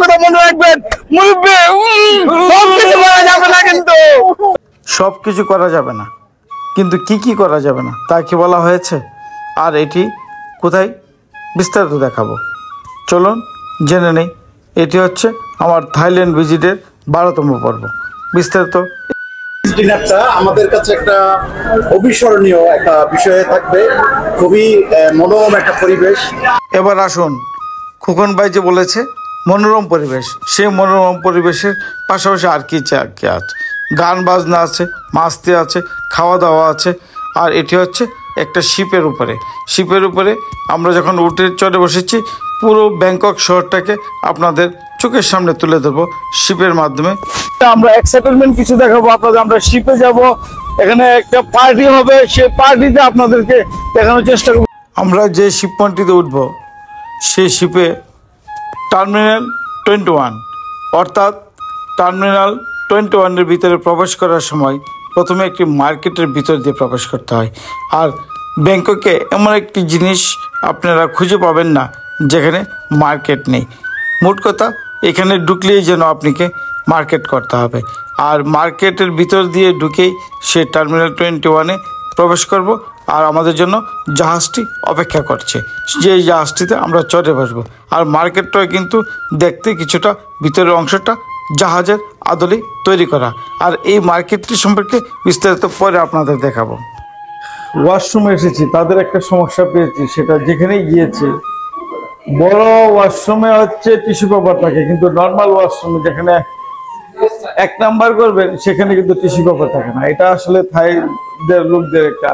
কথা মনে রাখবেন মুরব্বি, সবকিছু করা যাবে না, কিন্তু সবকিছু করা যাবে না, কিন্তু কি কি করা যাবে না তা কি বলা হয়েছে? আর এটি কোথায় বিস্তারিত দেখাবো, চলুন জেনে নেই। এটি হচ্ছে আমার থাইল্যান্ড ভিজিটের 12তম পর্ব। বিস্তারিত ডিনারটা আমাদের কাছে একটা অবিস্মরণীয় একটা বিষয়ে থাকবে, খুবই মনোরম একটা পরিবেশ। এবার আসুন, খোকন ভাই যে বলেছে মনোরম পরিবেশ, সেই মনোরম পরিবেশের পাশাপাশি আর কি আছে? গান বাজনা আছে, মাস্তি আছে, খাওয়া দাওয়া আছে। আর এটি হচ্ছে একটা শিপের উপরে আমরা যখন উঠে চড়ে বসেছি, পুরো ব্যাংকক শহরটাকে আপনাদের চোখের সামনে তুলে ধরবো শিপের মাধ্যমে। আমরা এক্সাইটমেন্ট কিছু দেখাবো আপনাদের। আমরা শিপে যাব, এখানে একটা পার্টি হবে, সেই পার্টিতে আপনাদেরকে দেখানোর চেষ্টা করব। আমরা যে শিপমন্টিতে উঠব সেই শিপে টার্মিনাল 21, অর্থাৎ টার্মিনাল 21-এর ভিতরে প্রবেশ করার সময় প্রথমে একটি মার্কেটের ভিতর দিয়ে প্রবেশ করতে হয়। আর ব্যাংককে এমন একটি জিনিস আপনারা খুঁজে পাবেন না যেখানে মার্কেট নেই। মোট কথা, এখানে ঢুকলেই যেন আপনাকে মার্কেট করতে হবে। আর মার্কেটের ভিতর দিয়ে ঢুকেই সে টার্মিনাল 21-এ প্রবেশ করব। আর আমাদের জন্য জাহাজটি অপেক্ষা করছে, যে জাহাজটিতে আমরা চড়ে বসবো। আর মার্কেটটা কিন্তু দেখতে কিছুটা ভিতরের অংশটা জাহাজের আদলে তৈরি করা। আর এই মার্কেটটি সম্পর্কে বিস্তারিত পরে আপনাদের দেখাবো। ওয়াশরুমে এসেছি, তাদের একটা সমস্যা পেয়েছি, সেটা যেখানেই গিয়েছি বড় ওয়াশরুমে হচ্ছে টিস্যু পেপার থাকে, কিন্তু নর্মাল ওয়াশরুমে যেখানে 1 নাম্বার করবেন সেখানে কিন্তু টিস্যু পেপার থাকে না। এটা আসলে থাইদের লোকদের একটা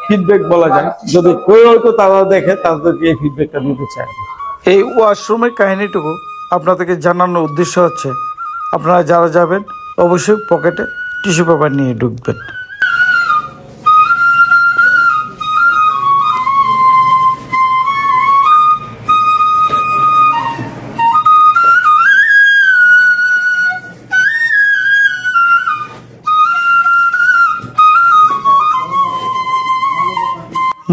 ফিডব্যাক বলা যায়। যদি কেউ হয়তো তারা দেখে, তাদেরকে এই ফিডব্যাকটা নিতে চায়। এই ওয়াশরুমের কাহিনীটুকু আপনাদেরকে জানানোর উদ্দেশ্য হচ্ছে, আপনারা যারা যাবেন অবশ্যই পকেটে টিস্যু পেপার নিয়ে ঢুকবেন।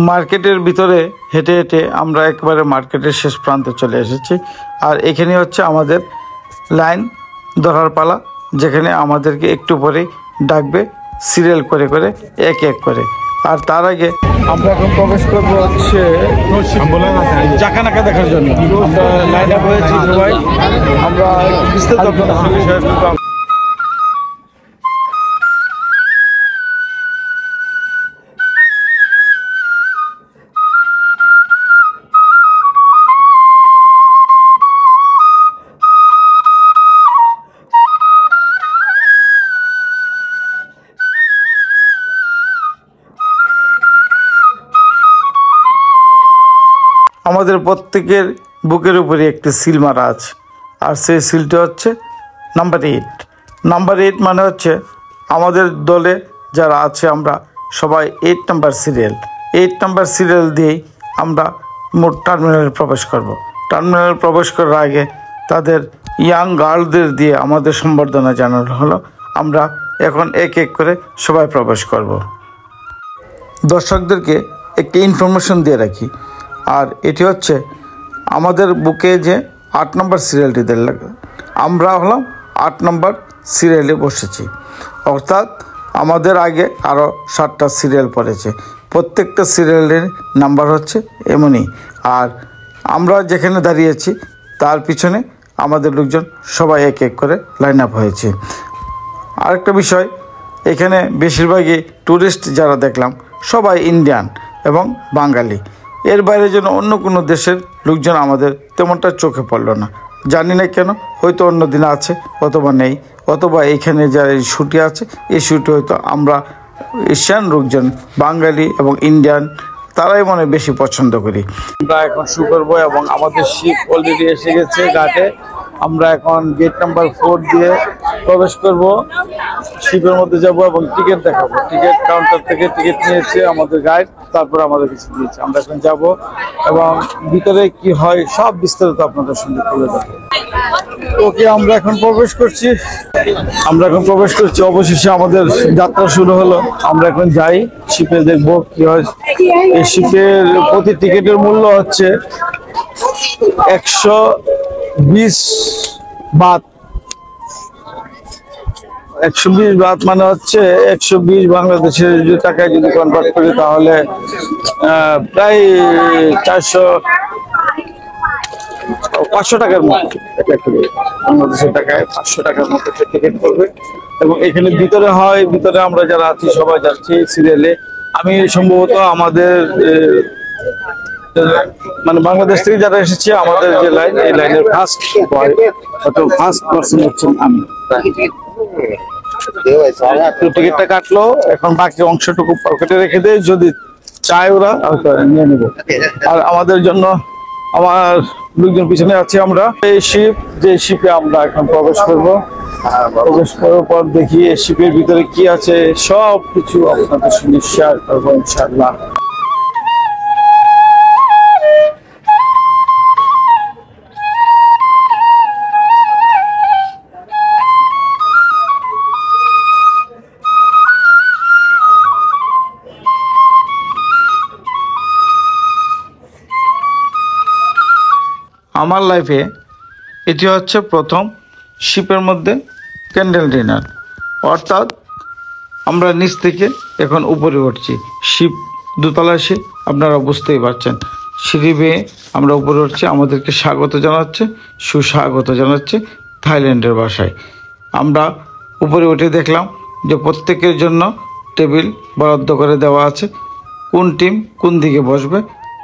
মার্কেটের ভিতরে হেঁটে হেঁটে আমরা একবারে মার্কেটের শেষ প্রান্তে চলে এসেছি। আর এখানে হচ্ছে আমাদের লাইন ধরার পালা, যেখানে আমাদেরকে একটু পরেই ডাকবে সিরিয়াল করে করে, এক এক করে। আর তার আগে আমরা এখন প্রবেশ করবো হচ্ছে জাকানাকা দেখার জন্য। আমরা লাইন আপ হয়েছি সবাই, আমরা বিস্তারিত আমাদের প্রত্যেকের বুকের উপরে একটি সিল মারা আছে। আর সেই সিলটা হচ্ছে নাম্বার 8। নাম্বার 8 মানে হচ্ছে আমাদের দলে যারা আছে আমরা সবাই 8 নাম্বার সিরিয়াল। 8 নাম্বার সিরিয়াল দিয়েই আমরা মোট টার্মিনালে প্রবেশ করব। টার্মিনালে প্রবেশ করার আগে তাদের ইয়াং গার্লদের দিয়ে আমাদের সম্বর্ধনা জানানো হলো। আমরা এখন এক এক করে সবাই প্রবেশ করব। দর্শকদেরকে একটি ইনফরমেশন দিয়ে রাখি, আর এটি হচ্ছে আমাদের বুকে যে 8 নম্বর সিরিয়ালটিতে আমরা হলাম 8 নম্বর সিরিয়ালে বসেছি। অর্থাৎ আমাদের আগে আরও 7টা সিরিয়াল পড়েছে, প্রত্যেকটা সিরিয়ালের নাম্বার হচ্ছে এমনই। আর আমরা যেখানে দাঁড়িয়েছি তার পিছনে আমাদের লোকজন সবাই এক এক করে লাইন আপ হয়েছে। আরেকটা বিষয়, এখানে বেশিরভাগই ট্যুরিস্ট যারা দেখলাম সবাই ইন্ডিয়ান এবং বাঙালি। এর বাইরে যেন অন্য কোনো দেশের লোকজন আমাদের তেমনটা চোখে পড়লো না, জানি না কেন। হয়তো অন্য দিন আছে, অথবা নেই, অথবা এইখানে যারা এই শ্যুটে আছে এই শ্যুটে হয়তো আমরা এশিয়ান লোকজন, বাঙালি এবং ইন্ডিয়ান, তারাই মনে বেশি পছন্দ করি। আমরা এখন শু করবো এবং আমাদের শিপ অলরেডি এসে গেছে ঘাটে। আমরা এখন গেট নাম্বার 4 দিয়ে প্রবেশ করব, শিপের মধ্যে যাব এবং টিকিট দেখাবো। টিকিট কাউন্টার থেকে টিকিট নিয়েছে আমাদের গাইড, তারপর আমাদের কিছু দিয়েছে। আমরা এখন যাব এবং ভিতরে কি হয় সব বিস্তারিত আপনাদের সঙ্গে তুলে ধরবো। ওকে, আমরা এখন প্রবেশ করছি। অবশেষে আমাদের যাত্রা শুরু হলো। আমরা এখন যাই শিপে, দেখবো কি হয়। এই শিপের প্রতি টিকিটের মূল্য হচ্ছে 120 বাত। 120 বাত মানে হচ্ছে 120 বাংলাদেশের যে টাকায় যদি কনভার্ট করি তাহলে প্রায় 500 টাকার মতো বাংলাদেশের টাকায় 500 টাকার মতো টিকিট করবে। এবং এখানে ভিতরে হয়, ভিতরে আমরা যারা আছি সবাই যাচ্ছি সিরিয়ালে। আমি সম্ভবত আমাদের মানে বাংলাদেশ থেকে যারা এসেছে আমাদের যে লাইন, এই লাইনের ফার্স্ট পার্সন হচ্ছেন আমি। টিকিটটা কাটলো, এখন বাকি অংশটুকু পকেটে রেখে দেয়, যদি চায় ওরা নিয়ে নেবো। আর আমাদের জন্য আমার লোকজন পিছনে আছে। আমরা এই শিপ, যে শিপে আমরা এখন প্রবেশ করবো, প্রবেশ করার পর দেখি এই শিপের ভিতরে কি আছে সব কিছু আপনাদের সঙ্গে শেয়ার করবো ইনশাআল্লাহ। আমার লাইফে এটি হচ্ছে প্রথম শিপের মধ্যে ক্যান্ডেল ডিনার, অর্থাৎ আমরা নিচ থেকে এখন উপরে উঠছি। শিপ দোতলা শিপ, আপনারা বুঝতেই পারছেন। সিঁড়ি বেয়ে আমরা উপরে উঠছি, আমাদেরকে স্বাগত জানাচ্ছে, সুস্বাগত জানাচ্ছে থাইল্যান্ডের ভাষায়। আমরা উপরে উঠে দেখলাম যে প্রত্যেকের জন্য টেবিল বরাদ্দ করে দেওয়া আছে, কোন টিম কোন দিকে বসবে।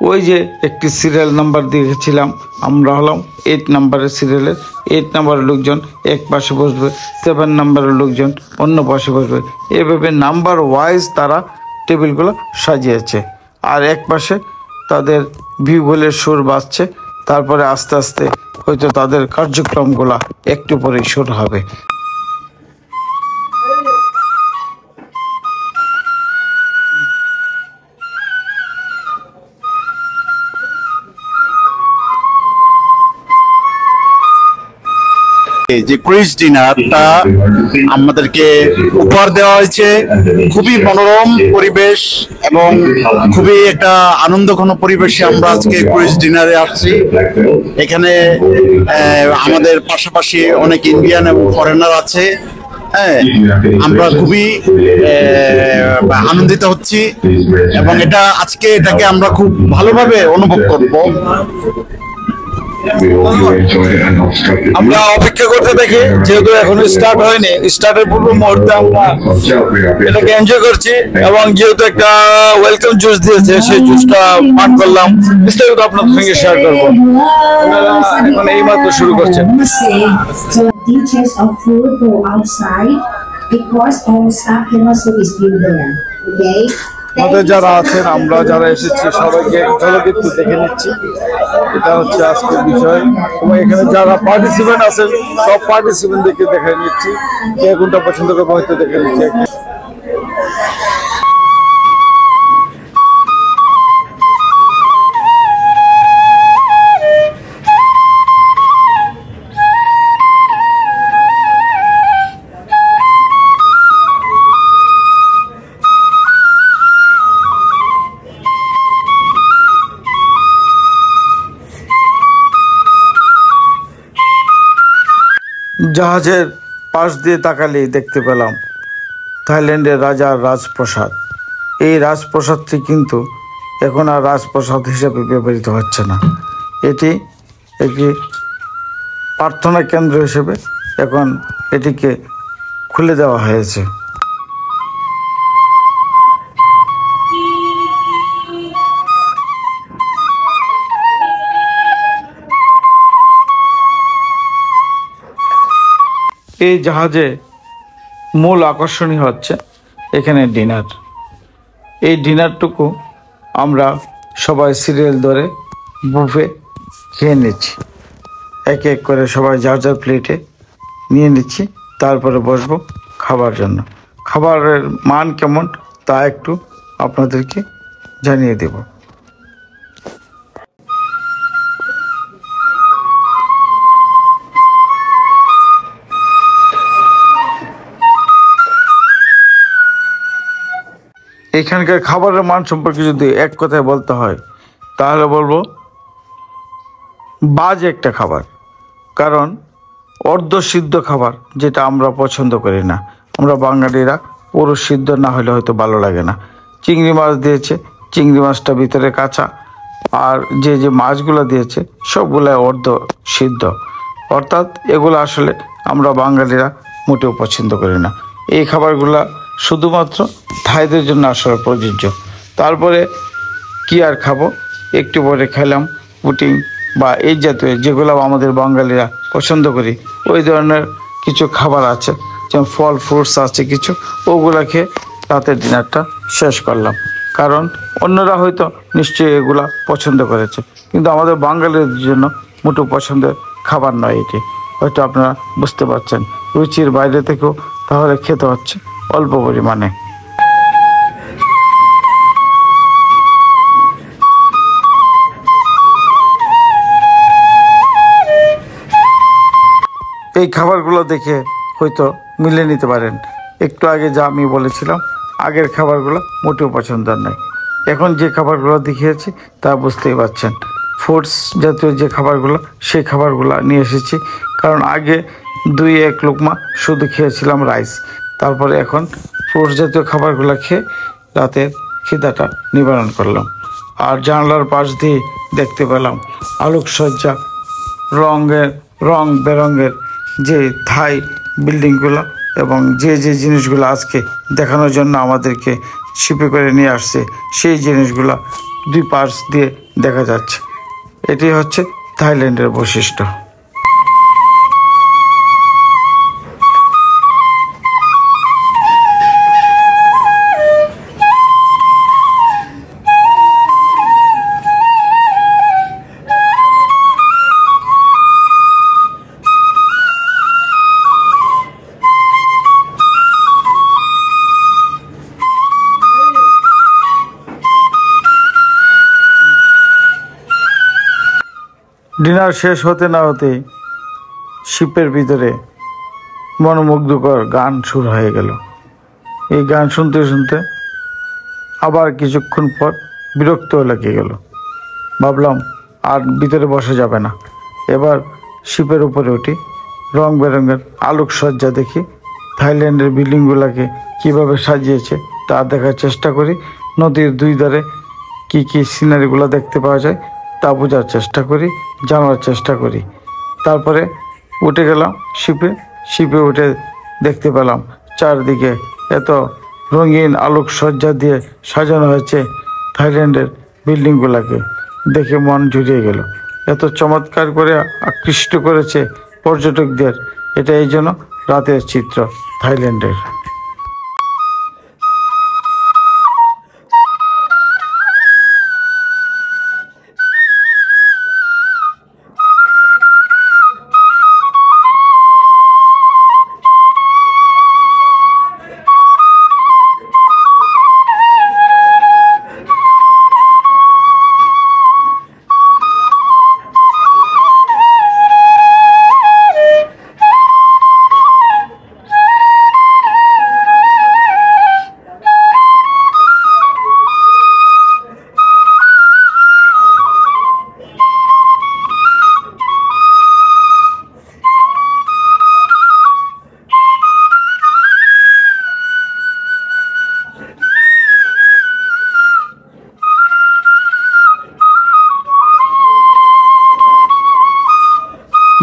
ওই যে একটি সিরিয়াল নাম্বার দিয়েছিলাম, আমরা হলাম 8 নাম্বারের সিরিয়ালের। 8 নাম্বারের লোকজন এক পাশে বসবে, 7 নাম্বারের লোকজন অন্য পাশে বসবে। এভাবে নাম্বার ওয়াইজ তারা টেবিলগুলো সাজিয়েছে। আর এক পাশে তাদের ভিউগুলের সুর বাজছে, তারপরে আস্তে আস্তে হয়তো তাদের কার্যক্রমগুলো একটু পরেই শুরু হবে। এই যে ক্রুইজ ডিনারটা আমাদেরকে উপহার দেওয়া হয়েছে, খুবই মনোরম পরিবেশ এবং খুবই একটা আনন্দঘন পরিবেশে আমরা আজকে ক্রুইজ ডিনারে আসছি। এখানে আমাদের পাশাপাশি অনেক ইন্ডিয়ান এবং ফরেনার আছে। হ্যাঁ, আমরা খুবই আনন্দিত হচ্ছি এবং এটাকে আমরা খুব ভালোভাবে অনুভব করব। আমরা অপেক্ষা করতে দেখি, যেহেতু এখনো স্টার্ট হয়নি, স্টার্টের পূর্ব মুহূর্তে আমরা এটাকে এনজয় করছি। এবং যেহেতু একটা ওয়েলকাম জুস দিয়েছে, সেই জুসটা পান করলাম, বিস্তারিত আপনাদের সঙ্গে শেয়ার করবো। এখন এই মাত্র শুরু করছেন। Teachers of food go outside because all staff cannot service you there. Okay. আমাদের যারা আছেন, আমরা যারা এসেছি সবাইকে ঝলক একটু দেখে নিচ্ছি। এটা হচ্ছে আজকের বিষয়। এবং এখানে যারা পার্টিসিপেন্ট আছেন সব পার্টিসিপেন্টদেরকে দেখে নিচ্ছি, কে কোনটা পছন্দ করবো হয়তো দেখে নিচ্ছি। জাহাজের পাশ দিয়ে তাকালেই দেখতে পেলাম থাইল্যান্ডের রাজার রাজপ্রাসাদ। এই রাজপ্রাসাদটি কিন্তু এখন আর রাজপ্রাসাদ হিসেবে ব্যবহৃত হচ্ছে না, এটি একটি প্রার্থনা কেন্দ্র হিসেবে এখন এটিকে খুলে দেওয়া হয়েছে। এই জাহাজে মূল আকর্ষণই হচ্ছে এখানে ডিনার। এই ডিনারটুকু আমরা সবাই সিরিয়াল ধরে বুফে খেয়ে নিচ্ছি, এক এক করে সবাই যার যার প্লেটে নিয়ে নিচ্ছি, তারপরে বসবো খাবার জন্য। খাবারের মান কেমন তা একটু আপনাদেরকে জানিয়ে দেব। এখানকার খাবারের মান সম্পর্কে যদি এক কথায় বলতে হয় তাহলে বলবো বাজে একটা খাবার। কারণ অর্ধ সিদ্ধ খাবার, যেটা আমরা পছন্দ করি না। আমরা বাঙালিরা পুরো সিদ্ধ না হলে হয়তো ভালো লাগে না। চিংড়ি মাছ দিয়েছে, চিংড়ি মাছটা ভিতরে কাঁচা, আর যে যে মাছগুলো দিয়েছে সবগুলাই অর্ধ সিদ্ধ, অর্থাৎ এগুলো আসলে আমরা বাঙালিরা মোটেও পছন্দ করি না। এই খাবারগুলো শুধুমাত্র থাইদের জন্য আসলে প্রযোজ্য। তারপরে কি আর খাবো, একটু পরে খেলাম পুটিং বা এই জাতীয় যেগুলো আমাদের বাঙালিরা পছন্দ করি, ওই ধরনের কিছু খাবার আছে, যেমন ফল ফ্রুটস আছে কিছু, ওগুলা খেয়ে রাতের ডিনারটা শেষ করলাম। কারণ অন্যরা হয়তো নিশ্চয়ই এগুলা পছন্দ করেছে, কিন্তু আমাদের বাঙালিদের জন্য মোটেও পছন্দের খাবার নয় এটি। হয়তো আপনারা বুঝতে পারছেন, রুচির বাইরে থেকেও তাহলে খেতে হচ্ছে অল্প পরিমাণে। এই খাবারগুলো দেখে হয়তো মিলে নিতে পারেন, একটু আগে যা আমি বলেছিলাম, আগের খাবারগুলো মোটেও পছন্দের নয়। এখন যে খাবারগুলো দেখিয়েছি তা বুঝতেই পারছেন, ফুডস জাতীয় যে খাবারগুলো, সেই খাবারগুলো নিয়ে এসেছি। কারণ আগে 2-1 লোকমা শুধু খেয়েছিলাম রাইস, তারপরে এখন ফ্রুটস জাতীয় খাবারগুলো খেয়ে রাতের খিদাটা নিবারণ করলাম। আর জানলার পাশ দিয়ে দেখতে পেলাম আলোকসজ্জা, রং বেরঙের যে থাই বিল্ডিংগুলো, এবং যে যে জিনিসগুলো আজকে দেখানোর জন্য আমাদেরকে শিপে করে নিয়ে আসছে, সেই জিনিসগুলো 2 পাশ দিয়ে দেখা যাচ্ছে। এটি হচ্ছে থাইল্যান্ডের বৈশিষ্ট্য। ডিনার শেষ হতে না হতেই শিপের ভিতরে মনোমুগ্ধকর গান শুরু হয়ে গেল। এই গান শুনতে শুনতে আবার কিছুক্ষণ পর বিরক্ত লেগে গেল। ভাবলাম আর ভিতরে বসা যাবে না, এবার শিপের উপরে উঠি, রং বেরঙের আলোকসজ্জা দেখি, থাইল্যান্ডের বিল্ডিংগুলোকে কীভাবে সাজিয়েছে তা দেখার চেষ্টা করি, নদীর 2 ধারে কী কী সিনারিগুলো দেখতে পাওয়া যায় তা বোঝার চেষ্টা করি, জানার চেষ্টা করি। তারপরে উঠে গেলাম শিপে উঠে দেখতে পেলাম চারদিকে এত রঙিন আলোকসজ্জা দিয়ে সাজানো হয়েছে থাইল্যান্ডের বিল্ডিংগুলোকে, দেখে মন জুড়িয়ে গেল। এত চমৎকার করে আকৃষ্ট করেছে পর্যটকদের, এটা এই জন্য রাতের চিত্র থাইল্যান্ডের।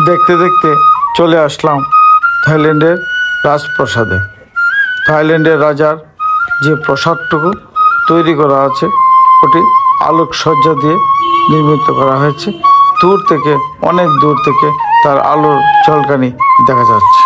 দেখতে দেখতে চলে আসলাম থাইল্যান্ডের রাজপ্রাসাদে। থাইল্যান্ডের রাজার যে প্রাসাদটুকু তৈরি করা আছে, ওটি আলোকসজ্জা দিয়ে নির্মিত করা হয়েছে। দূর থেকে, অনেক দূর থেকে তার আলোর ঝলকানি দেখা যাচ্ছে।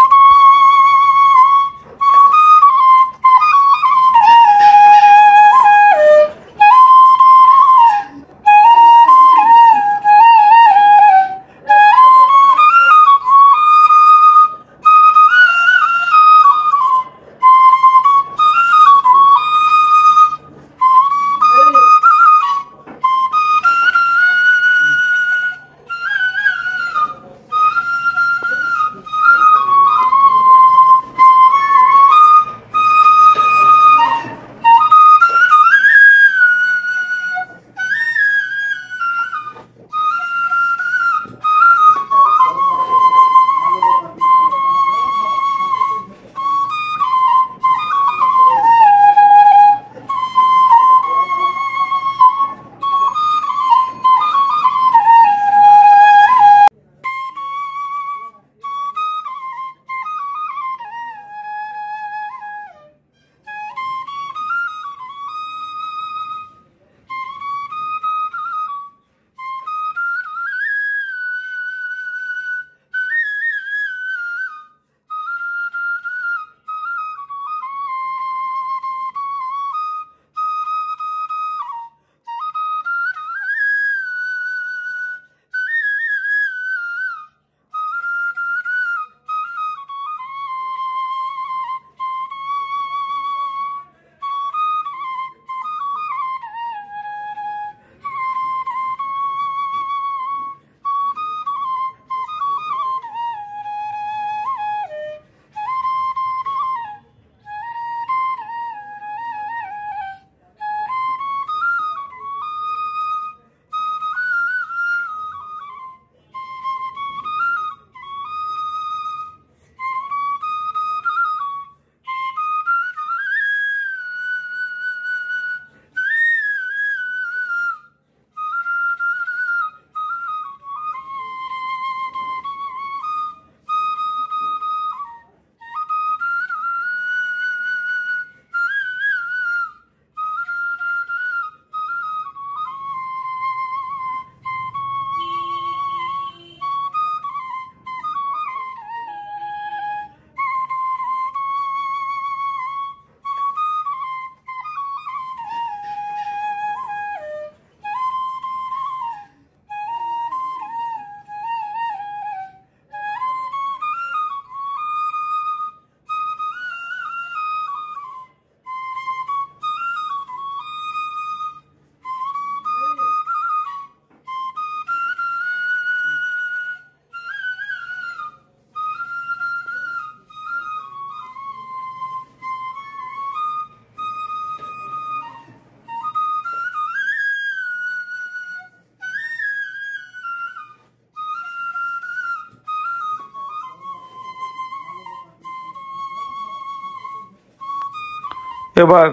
এবার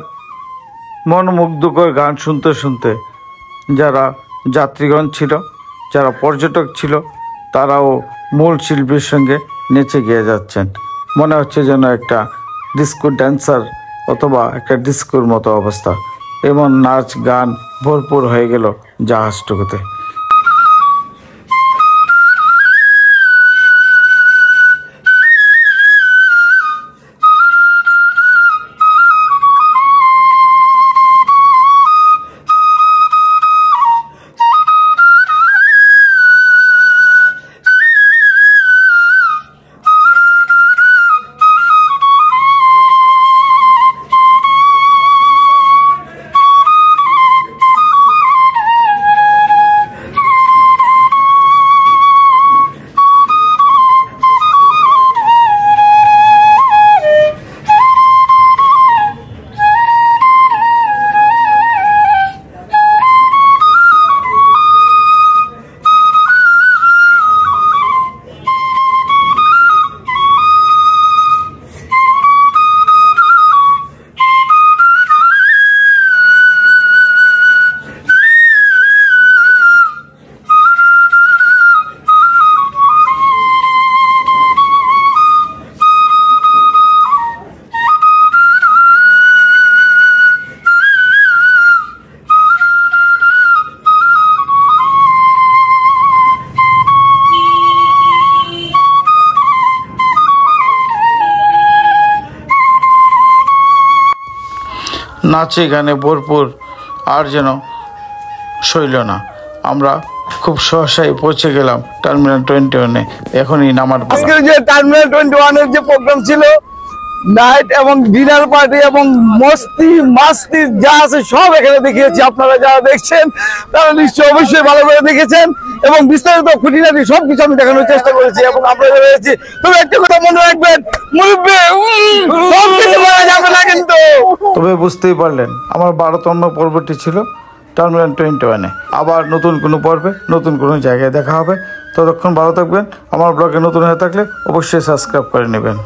মনোমুগ্ধকর গান শুনতে শুনতে যারা যাত্রীগণ ছিল, যারা পর্যটক ছিল, তারাও মূল শিল্পীর সঙ্গে নেচে গিয়ে যাচ্ছেন। মনে হচ্ছে যেন একটা ডিস্কো ড্যান্সার অথবা একটা ডিস্কোর মতো অবস্থা। এমন নাচ গান ভরপুর হয়ে গেল জাহাজটুকুতে। নাচে গানে ভরপুর, আর যেন সইল না। আমরা খুব সহসায় পৌঁছে গেলাম টার্মিনাল 21-এ। এখনই নামার পালা। আজকের যে টার্মিনাল 21-এর যে প্রোগ্রাম ছিল, নাইট এবং ডিনার পার্টি এবং মস্তি মাস্তি যা আছে সব এখানে দেখিয়েছি। আপনারা যারা দেখছেন তারা নিশ্চয়ই অবশ্যই ভালো করে দেখেছেন এবং বিস্তারিত খুঁটিনাটি সবকিছু আমি দেখানোর চেষ্টা করেছি এবং আপনারা রয়েছি। তবে একটা কথা মনে রাখবেন, মুরব্বি সবকিছু করা যাবে না কিন্তু। তবে বুঝতেই পারলেন আমার 12তম পর্বটি ছিল টার্মিনাল 21-এ। আবার নতুন কোনো পর্বে নতুন কোনো জায়গায় দেখা হবে। ততক্ষণ ভালো থাকবেন। আমার ব্লগে নতুন হয়ে থাকলে অবশ্যই সাবস্ক্রাইব করে নেবেন।